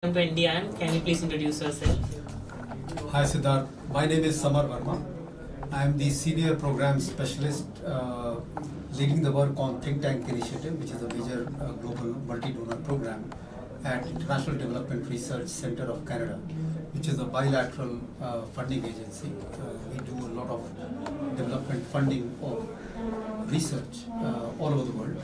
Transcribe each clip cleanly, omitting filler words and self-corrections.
Welcome to NDIM. Can you please introduce yourself? Hi Siddharth, my name is Samar Verma. I am the Senior Program Specialist leading the work on Think Tank Initiative, which is a major global multi-donor program at International Development Research Center of Canada, which is a bilateral funding agency. We do a lot of development funding of research all over the world.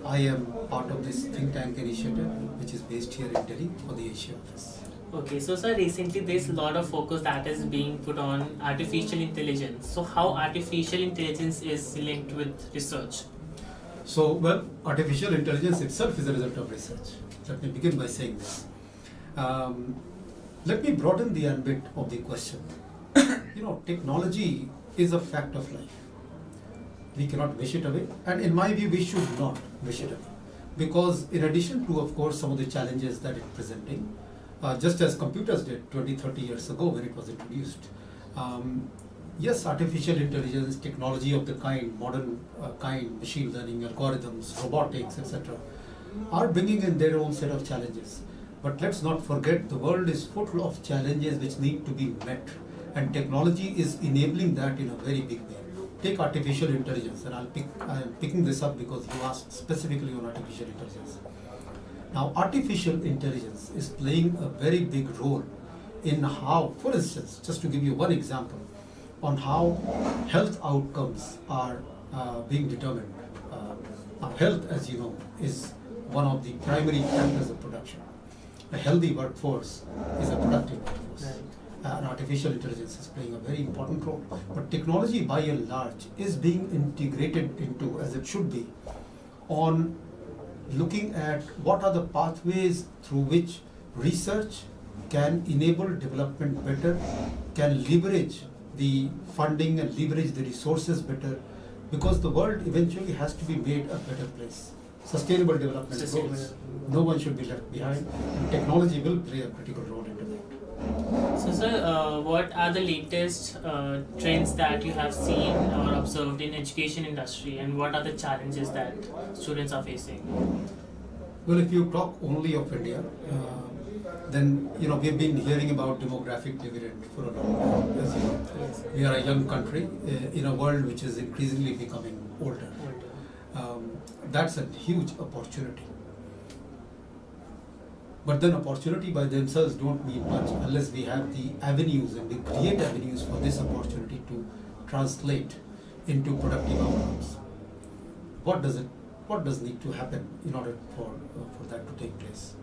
I am part of this Think Tank Initiative, which is based here in Delhi for the Asia office. Okay, so sir, recently there's a lot of focus that is being put on artificial intelligence. So how artificial intelligence is linked with research? So, well, artificial intelligence itself is a result of research. Let me begin by saying this. Let me broaden the ambit of the question. Technology is a fact of life. We cannot wish it away, and in my view, we should not wish it away. Because in addition to, of course, some of the challenges that it's presenting, just as computers did 20, 30 years ago when it was introduced, yes, artificial intelligence, technology of the kind, modern kind, machine learning, algorithms, robotics, etc., are bringing in their own set of challenges. But let's not forget, the world is full of challenges which need to be met, and technology is enabling that in a very big way. Take artificial intelligence, and I am picking this up because you asked specifically on artificial intelligence. Now, artificial intelligence is playing a very big role in how, for instance, just to give you one example, on how health outcomes are being determined. Now, health, as you know, is one of the primary factors of production. A healthy workforce is a productive workforce. Right. And artificial intelligence is playing a very important role. But technology, by and large, is being integrated into, as it should be, on looking at what are the pathways through which research can enable development better, can leverage the funding and leverage the resources better, because the world eventually has to be made a better place. Sustainable development goals. No one should be left behind, and technology will play a critical role into that. So sir, what are the latest trends that you have seen or observed in education industry, and what are the challenges that students are facing? Well, if you talk only of India, then we've been hearing about demographic dividend for a long time. As you know, Yes. we are a young country in a world which is increasingly becoming older. That's a huge opportunity. But then opportunity by themselves don't mean much unless we have the avenues and we create avenues for this opportunity to translate into productive outcomes. What does need to happen in order for that to take place?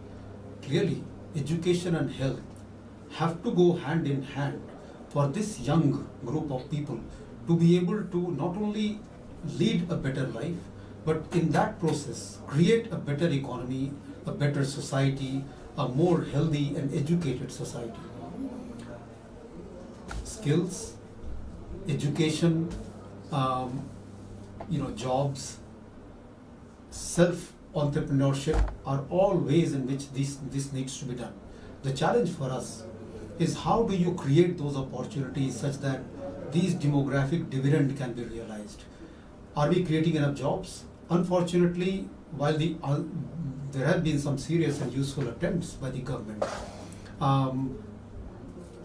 Clearly, education and health have to go hand in hand for this young group of people to be able to not only lead a better life, but in that process create a better economy, a better society, a more healthy and educated society. Skills, education, jobs, self-entrepreneurship are all ways in which this needs to be done. The challenge for us is how do you create those opportunities such that these demographic dividend can be realized. Are we creating enough jobs? Unfortunately, while there have been some serious and useful attempts by the government,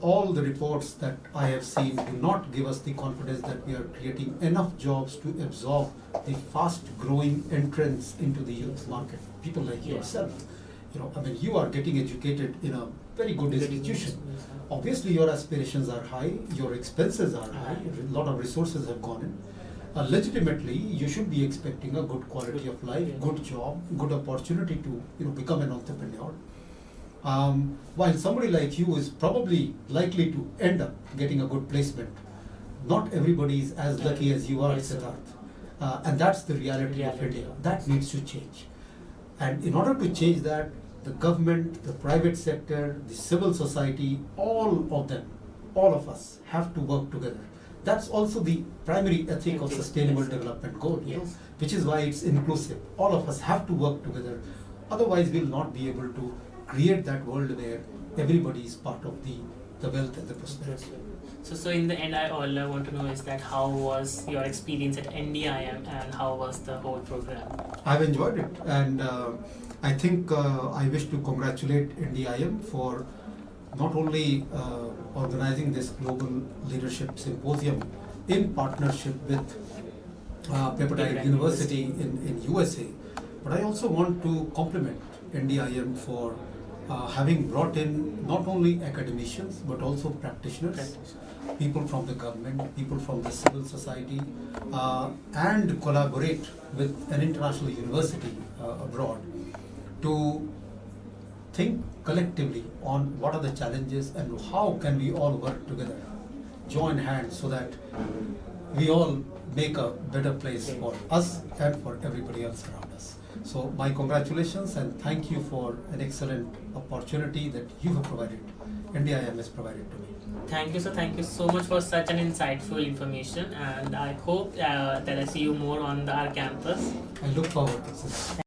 all the reports that I have seen do not give us the confidence that we are creating enough jobs to absorb the fast-growing entrance into the youth market. People like yourself, you are getting educated in a very good institution. Obviously, your aspirations are high, your expenses are high, a lot of resources have gone in. Legitimately, you should be expecting a good quality of life, good job, good opportunity to become an entrepreneur. While somebody like you is probably likely to end up getting a good placement, not everybody is as lucky as you are, Siddharth. And that's the reality of India. That needs to change. And in order to change that, the government, the private sector, the civil society, all of us have to work together. That's also the primary ethic of sustainable development goal, which is why it's inclusive. All of us have to work together. Otherwise, we'll not be able to create that world where everybody is part of the wealth and the prosperity. So in the end, all I want to know is that how was your experience at NDIM and how was the whole program? I've enjoyed it, and I think I wish to congratulate NDIM for not only organizing this global leadership symposium in partnership with Pepperdine University in USA, but I also want to compliment NDIM for having brought in not only academicians but also practitioners, people from the government, people from the civil society, and collaborate with an international university abroad to think collectively on what are the challenges and how can we all work together, join hands, so that we all make a better place for us and for everybody else around us. So my congratulations and thank you for an excellent opportunity that you have provided, NDIM has provided to me. Thank you, sir. Thank you so much for such an insightful information, and I hope that I see you more on our campus. I look forward to this.